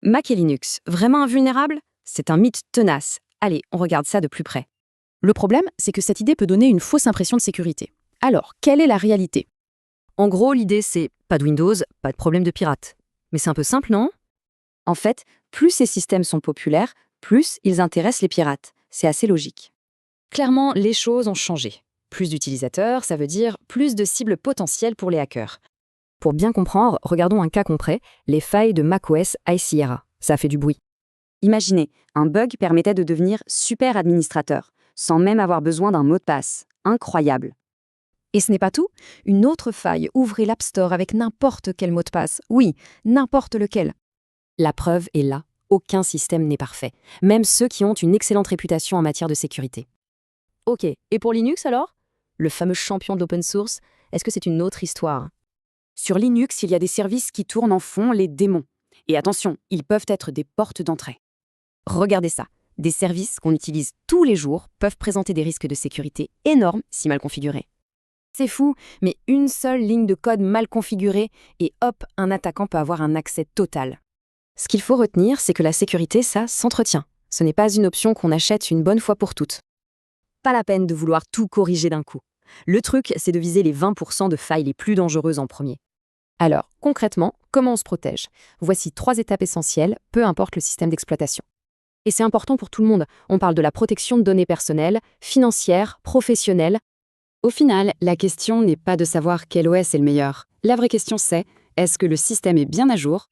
Mac et Linux, vraiment invulnérables? C'est un mythe tenace. Allez, on regarde ça de plus près. Le problème, c'est que cette idée peut donner une fausse impression de sécurité. Alors, quelle est la réalité? En gros, l'idée c'est pas de Windows, pas de problème de pirate. Mais c'est un peu simple, non? En fait, plus ces systèmes sont populaires, plus ils intéressent les pirates. C'est assez logique. Clairement, les choses ont changé. Plus d'utilisateurs, ça veut dire plus de cibles potentielles pour les hackers. Pour bien comprendre, regardons un cas concret, les failles de macOS High Sierra. Ça fait du bruit. Imaginez, un bug permettait de devenir super administrateur, sans même avoir besoin d'un mot de passe. Incroyable. Et ce n'est pas tout. Une autre faille ouvrait l'App Store avec n'importe quel mot de passe. Oui, n'importe lequel. La preuve est là. Aucun système n'est parfait, même ceux qui ont une excellente réputation en matière de sécurité. Ok, et pour Linux alors? Le fameux champion de l'open source, est-ce que c'est une autre histoire? Sur Linux, il y a des services qui tournent en fond les démons. Et attention, ils peuvent être des portes d'entrée. Regardez ça. Des services qu'on utilise tous les jours peuvent présenter des risques de sécurité énormes si mal configurés. C'est fou, mais une seule ligne de code mal configurée et hop, un attaquant peut avoir un accès total. Ce qu'il faut retenir, c'est que la sécurité, ça s'entretient. Ce n'est pas une option qu'on achète une bonne fois pour toutes. Pas la peine de vouloir tout corriger d'un coup. Le truc, c'est de viser les 20% de failles les plus dangereuses en premier. Alors, concrètement, comment on se protège? Voici 3 étapes essentielles, peu importe le système d'exploitation. Et c'est important pour tout le monde. On parle de la protection de données personnelles, financières, professionnelles. Au final, la question n'est pas de savoir quel OS est le meilleur. La vraie question c'est, est-ce que le système est bien à jour